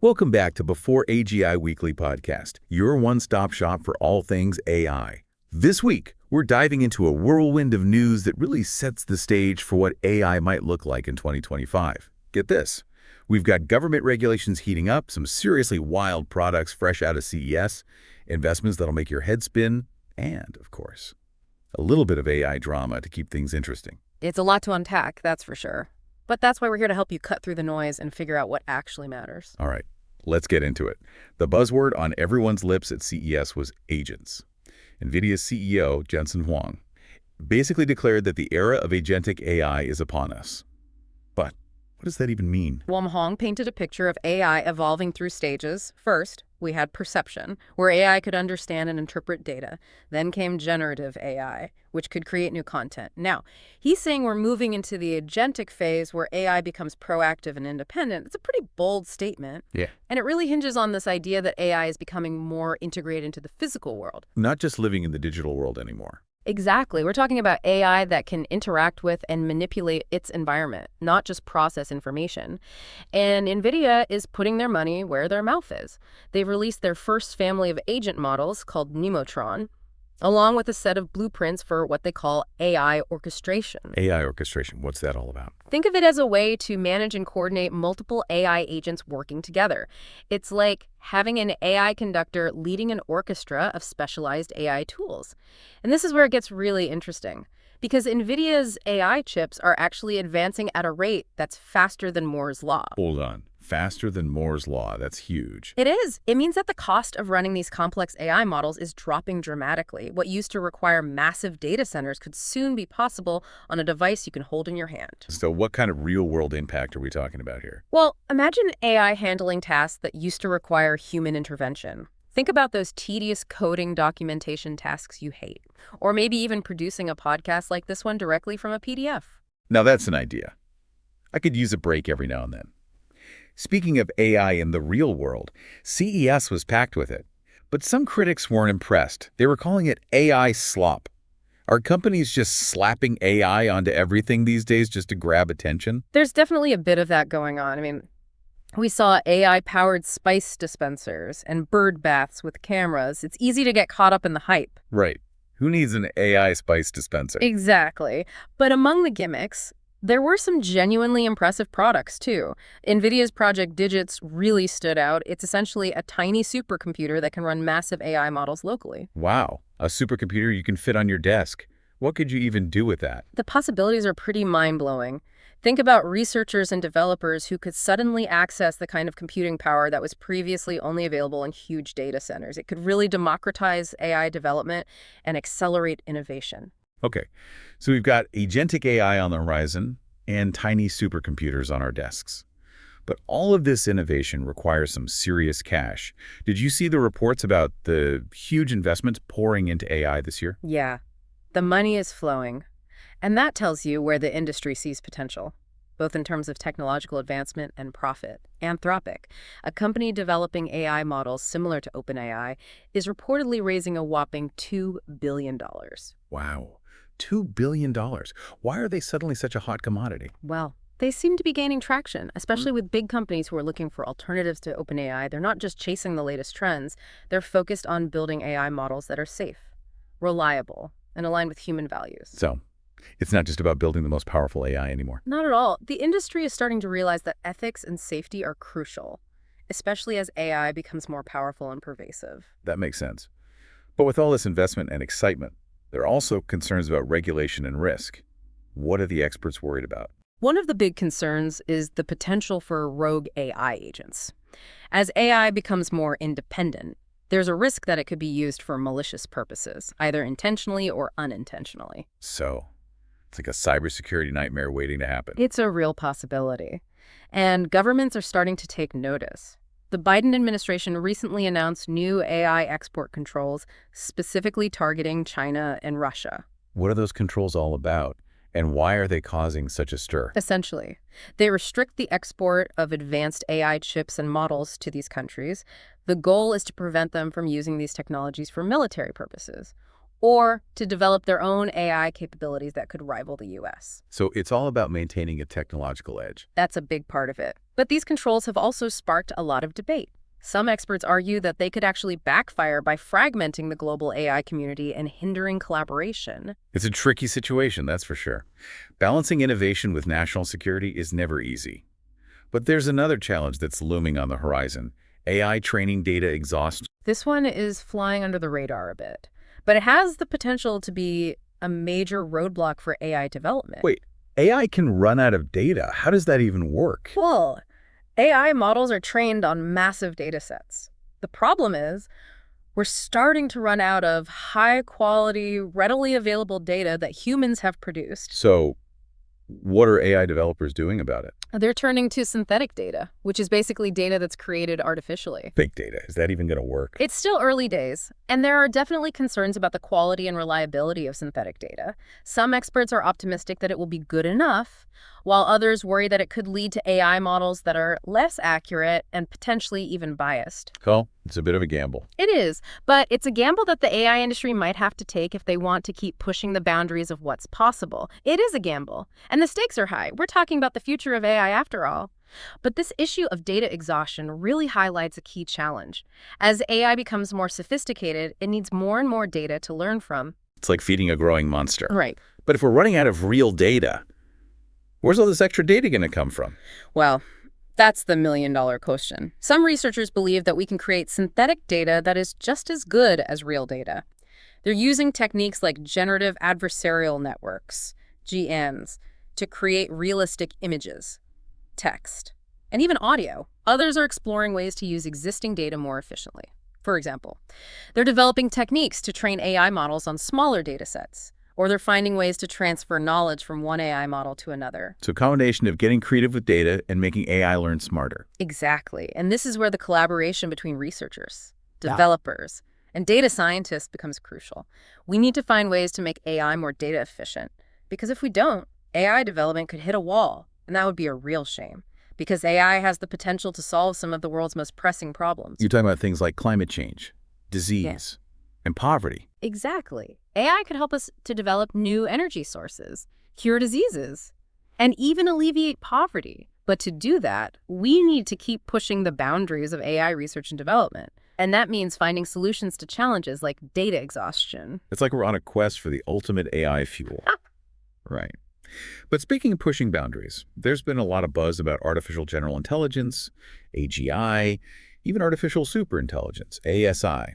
Welcome back to Before AGI Weekly Podcast, your one-stop shop for all things AI. This week, we're diving into a whirlwind of news that really sets the stage for what AI might look like in 2025. Get this. We've got government regulations heating up, some seriously wild products fresh out of CES, investments that'll make your head spin, and, of course, a little bit of AI drama to keep things interesting. It's a lot to unpack, that's for sure. But that's why we're here to help you cut through the noise and figure out what actually matters. All right, let's get into it. The buzzword on everyone's lips at CES was agents. NVIDIA's CEO, Jensen Huang, basically declared that the era of agentic AI is upon us. But what does that even mean? Huang painted a picture of AI evolving through stages. First, we had perception, where AI could understand and interpret data. Then came generative AI, which could create new content. Now, he's saying we're moving into the agentic phase where AI becomes proactive and independent. It's a pretty bold statement. Yeah. And it really hinges on this idea that AI is becoming more integrated into the physical world. Not just living in the digital world anymore. Exactly. We're talking about AI that can interact with and manipulate its environment, not just process information. And NVIDIA is putting their money where their mouth is. They've released their first family of agent models called Nemotron, along with a set of blueprints for what they call AI orchestration. AI orchestration, what's that all about? Think of it as a way to manage and coordinate multiple AI agents working together. It's like having an AI conductor leading an orchestra of specialized AI tools. And this is where it gets really interesting, because NVIDIA's AI chips are actually advancing at a rate that's faster than Moore's law. Hold on. Faster than Moore's law. That's huge. It is. It means that the cost of running these complex AI models is dropping dramatically. What used to require massive data centers could soon be possible on a device you can hold in your hand. So what kind of real-world impact are we talking about here? Well, imagine AI handling tasks that used to require human intervention. Think about those tedious coding documentation tasks you hate, or maybe even producing a podcast like this one directly from a PDF. Now that's an idea. I could use a break every now and then. Speaking of AI in the real world, CES was packed with it. But some critics weren't impressed. They were calling it AI slop. Are companies just slapping AI onto everything these days just to grab attention? There's definitely a bit of that going on. I mean, we saw AI-powered spice dispensers and bird baths with cameras. It's easy to get caught up in the hype. Right. Who needs an AI spice dispenser? Exactly. But among the gimmicks, there were some genuinely impressive products, too. NVIDIA's Project Digits really stood out. It's essentially a tiny supercomputer that can run massive AI models locally. Wow. A supercomputer you can fit on your desk. What could you even do with that? The possibilities are pretty mind-blowing. Think about researchers and developers who could suddenly access the kind of computing power that was previously only available in huge data centers. It could really democratize AI development and accelerate innovation. Okay, so we've got agentic AI on the horizon and tiny supercomputers on our desks. But all of this innovation requires some serious cash. Did you see the reports about the huge investments pouring into AI this year? Yeah, the money is flowing. And that tells you where the industry sees potential, both in terms of technological advancement and profit. Anthropic, a company developing AI models similar to OpenAI, is reportedly raising a whopping $2 billion. Wow. $2 billion. Why are they suddenly such a hot commodity? Well, they seem to be gaining traction, especially with big companies who are looking for alternatives to OpenAI. They're not just chasing the latest trends. They're focused on building AI models that are safe, reliable, and aligned with human values. So, it's not just about building the most powerful AI anymore. Not at all. The industry is starting to realize that ethics and safety are crucial, especially as AI becomes more powerful and pervasive. That makes sense. But with all this investment and excitement, there are also concerns about regulation and risk. What are the experts worried about? One of the big concerns is the potential for rogue AI agents. As AI becomes more independent, there's a risk that it could be used for malicious purposes, either intentionally or unintentionally. So, it's like a cybersecurity nightmare waiting to happen. It's a real possibility. And governments are starting to take notice. The Biden administration recently announced new AI export controls specifically targeting China and Russia. What are those controls all about? And why are they causing such a stir? Essentially, they restrict the export of advanced AI chips and models to these countries. The goal is to prevent them from using these technologies for military purposes or to develop their own AI capabilities that could rival the US. So it's all about maintaining a technological edge. That's a big part of it. But these controls have also sparked a lot of debate. Some experts argue that they could actually backfire by fragmenting the global AI community and hindering collaboration. It's a tricky situation, that's for sure. Balancing innovation with national security is never easy. But there's another challenge that's looming on the horizon: AI training data exhaustion. This one is flying under the radar a bit, but it has the potential to be a major roadblock for AI development. Wait, AI can run out of data. How does that even work? Well, AI models are trained on massive data sets. The problem is we're starting to run out of high-quality, readily available data that humans have produced. So what are AI developers doing about it? They're turning to synthetic data, which is basically data that's created artificially. Fake data. Is that even going to work? It's still early days, and there are definitely concerns about the quality and reliability of synthetic data. Some experts are optimistic that it will be good enough, while others worry that it could lead to AI models that are less accurate and potentially even biased. Well, it's a bit of a gamble. It is, but it's a gamble that the AI industry might have to take if they want to keep pushing the boundaries of what's possible. It is a gamble, and the stakes are high. We're talking about the future of AI after all. But this issue of data exhaustion really highlights a key challenge. As AI becomes more sophisticated, it needs more and more data to learn from. It's like feeding a growing monster. Right. But if we're running out of real data, where's all this extra data going to come from? Well, that's the million-dollar question. Some researchers believe that we can create synthetic data that is just as good as real data. They're using techniques like generative adversarial networks, GNs, to create realistic images, text, and even audio. Others are exploring ways to use existing data more efficiently. For example, they're developing techniques to train AI models on smaller data sets, or they're finding ways to transfer knowledge from one AI model to another. So a combination of getting creative with data and making AI learn smarter. Exactly. And this is where the collaboration between researchers, developers, and data scientists becomes crucial. We need to find ways to make AI more data efficient, because if we don't, AI development could hit a wall, and that would be a real shame, because AI has the potential to solve some of the world's most pressing problems. You're talking about things like climate change, disease, and poverty. Exactly. AI could help us to develop new energy sources, cure diseases, and even alleviate poverty. But to do that, we need to keep pushing the boundaries of AI research and development. And that means finding solutions to challenges like data exhaustion. It's like we're on a quest for the ultimate AI fuel. Right. But speaking of pushing boundaries, there's been a lot of buzz about artificial general intelligence, AGI, even artificial superintelligence, ASI.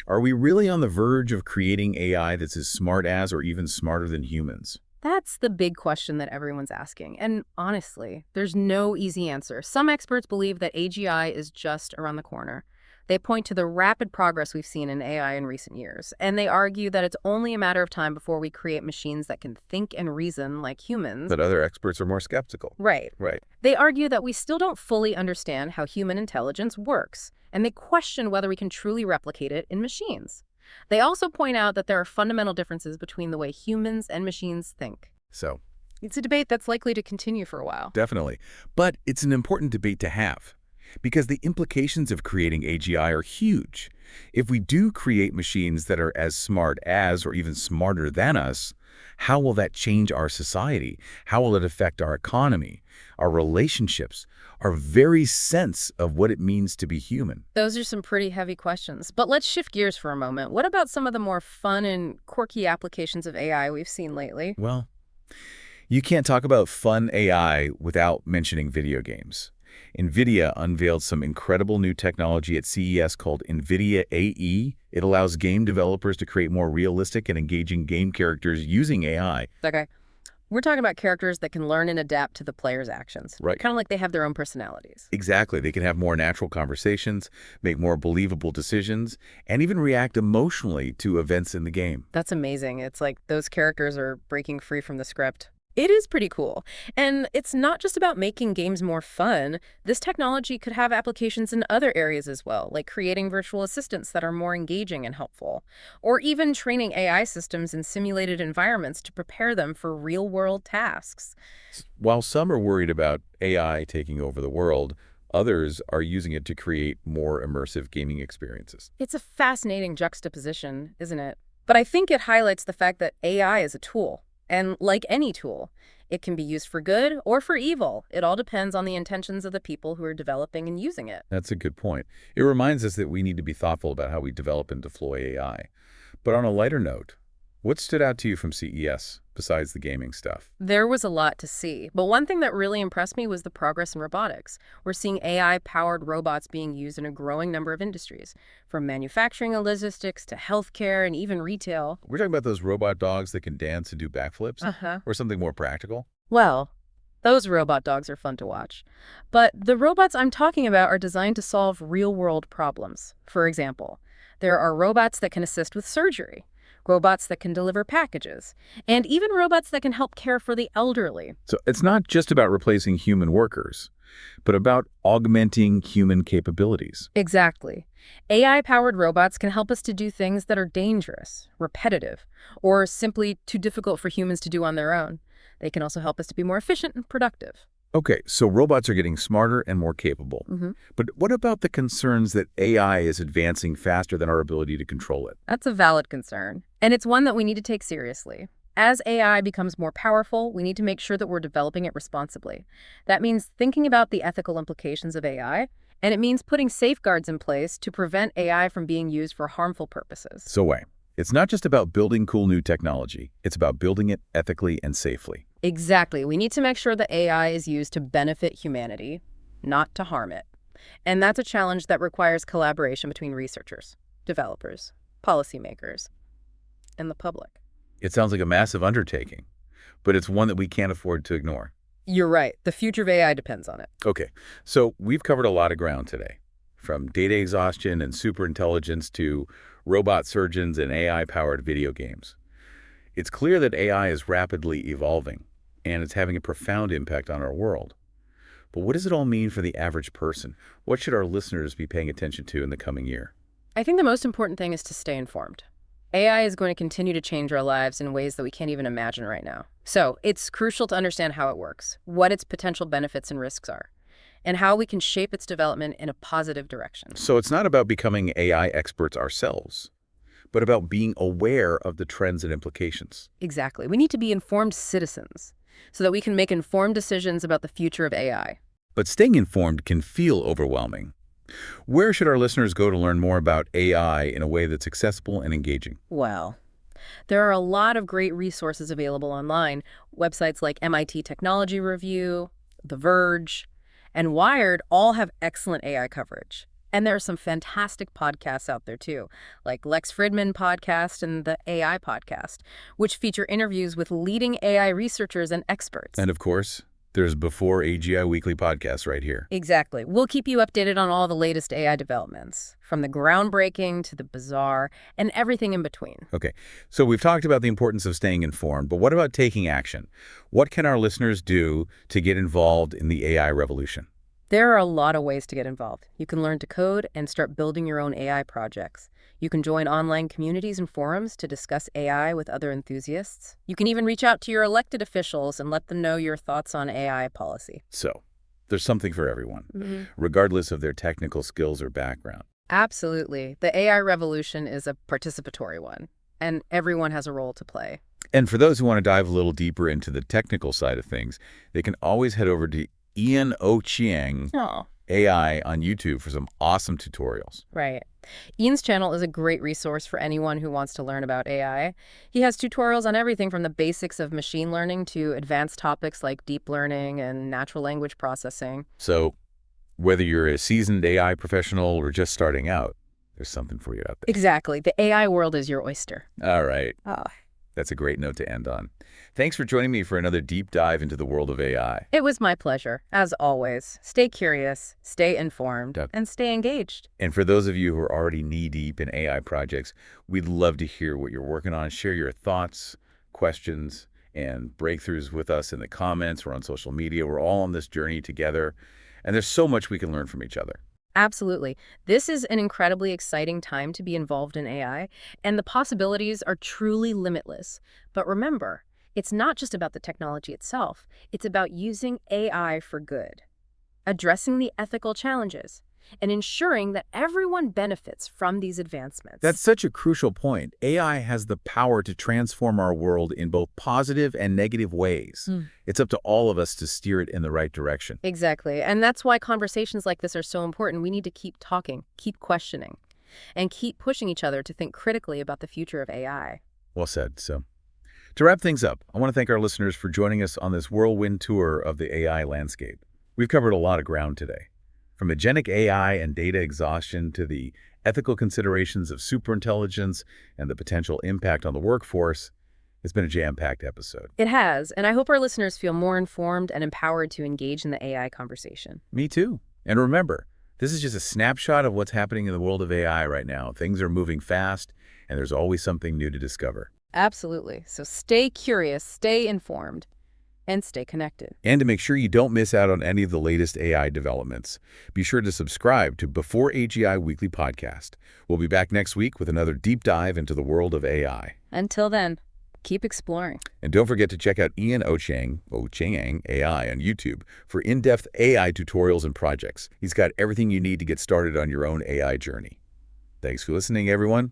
Are we really on the verge of creating AI that's as smart as or even smarter than humans? That's the big question that everyone's asking. And honestly, there's no easy answer. Some experts believe that AGI is just around the corner. They point to the rapid progress we've seen in AI in recent years, and they argue that it's only a matter of time before we create machines that can think and reason like humans. But other experts are more skeptical. Right. Right. They argue that we still don't fully understand how human intelligence works, and they question whether we can truly replicate it in machines. They also point out that there are fundamental differences between the way humans and machines think. So, It's a debate that's likely to continue for a while. definitely. But it's an important debate to have, because the implications of creating AGI are huge. If we do create machines that are as smart as or even smarter than us, how will that change our society? How will it affect our economy, our relationships, our very sense of what it means to be human? Those are some pretty heavy questions. But let's shift gears for a moment. What about some of the more fun and quirky applications of AI we've seen lately? Well, you can't talk about fun AI without mentioning video games. NVIDIA unveiled some incredible new technology at CES called NVIDIA AI. It allows game developers to create more realistic and engaging game characters using AI. Okay. We're talking about characters that can learn and adapt to the player's actions. Right. Kind of like they have their own personalities. Exactly. They can have more natural conversations, make more believable decisions, and even react emotionally to events in the game. That's amazing. It's like those characters are breaking free from the script. It is pretty cool. And it's not just about making games more fun. This technology could have applications in other areas as well, like creating virtual assistants that are more engaging and helpful, or even training AI systems in simulated environments to prepare them for real-world tasks. While some are worried about AI taking over the world, others are using it to create more immersive gaming experiences. It's a fascinating juxtaposition, isn't it? But I think it highlights the fact that AI is a tool. And like any tool, it can be used for good or for evil. It all depends on the intentions of the people who are developing and using it. That's a good point. It reminds us that we need to be thoughtful about how we develop and deploy AI. But on a lighter note, what stood out to you from CES besides the gaming stuff? There was a lot to see, but one thing that really impressed me was the progress in robotics. We're seeing AI-powered robots being used in a growing number of industries, from manufacturing and logistics to healthcare and even retail. We're talking about those robot dogs that can dance and do backflips? Uh-huh. Or something more practical? Well, those robot dogs are fun to watch. But the robots I'm talking about are designed to solve real-world problems. For example, there are robots that can assist with surgery, robots that can deliver packages, and even robots that can help care for the elderly. So it's not just about replacing human workers, but about augmenting human capabilities. Exactly. AI-powered robots can help us to do things that are dangerous, repetitive, or simply too difficult for humans to do on their own. They can also help us to be more efficient and productive. Okay, so robots are getting smarter and more capable. But what about the concerns that AI is advancing faster than our ability to control it? That's a valid concern, and it's one that we need to take seriously. As AI becomes more powerful, we need to make sure that we're developing it responsibly. That means thinking about the ethical implications of AI, and it means putting safeguards in place to prevent AI from being used for harmful purposes. So wait, it's not just about building cool new technology. It's about building it ethically and safely. Exactly. We need to make sure that AI is used to benefit humanity, not to harm it. And that's a challenge that requires collaboration between researchers, developers, policymakers, and the public. It sounds like a massive undertaking, but it's one that we can't afford to ignore. You're right. The future of AI depends on it. Okay, so we've covered a lot of ground today, from data exhaustion and superintelligence to robot surgeons and AI-powered video games. It's clear that AI is rapidly evolving, and it's having a profound impact on our world. But what does it all mean for the average person? What should our listeners be paying attention to in the coming year? I think the most important thing is to stay informed. AI is going to continue to change our lives in ways that we can't even imagine right now. So it's crucial to understand how it works, what its potential benefits and risks are, and how we can shape its development in a positive direction. So it's not about becoming AI experts ourselves, but about being aware of the trends and implications. Exactly. We need to be informed citizens so that we can make informed decisions about the future of AI. But staying informed can feel overwhelming. Where should our listeners go to learn more about AI in a way that's accessible and engaging? Well, there are a lot of great resources available online. Websites like MIT Technology Review, The Verge, and Wired all have excellent AI coverage. And there are some fantastic podcasts out there too, like Lex Fridman podcast and the AI podcast, which feature interviews with leading AI researchers and experts. And of course, there's Before AGI Weekly podcast right here. Exactly. We'll keep you updated on all the latest AI developments, from the groundbreaking to the bizarre and everything in between. Okay, so we've talked about the importance of staying informed, but what about taking action? What can our listeners do to get involved in the AI revolution? There are a lot of ways to get involved. You can learn to code and start building your own AI projects. You can join online communities and forums to discuss AI with other enthusiasts. You can even reach out to your elected officials and let them know your thoughts on AI policy. So, there's something for everyone, regardless of their technical skills or background. Absolutely. The AI revolution is a participatory one, and everyone has a role to play. And for those who want to dive a little deeper into the technical side of things, they can always head over to Ian Ochieng AI on YouTube for some awesome tutorials. Right. Ian's channel is a great resource for anyone who wants to learn about AI. He has tutorials on everything from the basics of machine learning to advanced topics like deep learning and natural language processing. So whether you're a seasoned AI professional or just starting out, there's something for you out there. Exactly. The AI world is your oyster. All right. Oh. That's a great note to end on. Thanks for joining me for another deep dive into the world of AI. It was my pleasure, as always. Stay curious, stay informed, and stay engaged. And for those of you who are already knee-deep in AI projects, we'd love to hear what you're working on. Share your thoughts, questions, and breakthroughs with us in the comments or on social media. We're all on this journey together, and there's so much we can learn from each other. Absolutely. This is an incredibly exciting time to be involved in AI, and the possibilities are truly limitless. But remember, it's not just about the technology itself. It's about using AI for good, addressing the ethical challenges, and ensuring that everyone benefits from these advancements. That's such a crucial point. AI has the power to transform our world in both positive and negative ways. It's up to all of us to steer it in the right direction. Exactly. And that's why conversations like this are so important. We need to keep talking, keep questioning, and keep pushing each other to think critically about the future of AI. Well said. So, to wrap things up, I want to thank our listeners for joining us on this whirlwind tour of the AI landscape. We've covered a lot of ground today. From agentic AI and data exhaustion to the ethical considerations of superintelligence and the potential impact on the workforce, it's been a jam-packed episode. It has, and I hope our listeners feel more informed and empowered to engage in the AI conversation. Me too. And remember, this is just a snapshot of what's happening in the world of AI right now. Things are moving fast, and there's always something new to discover. Absolutely. So stay curious, stay informed, and stay connected. And to make sure you don't miss out on any of the latest AI developments, be sure to subscribe to Before AGI Weekly Podcast. We'll be back next week with another deep dive into the world of AI. Until then, keep exploring. And don't forget to check out Ian Ochieng AI on YouTube for in-depth AI tutorials and projects. He's got everything you need to get started on your own AI journey. Thanks for listening, everyone.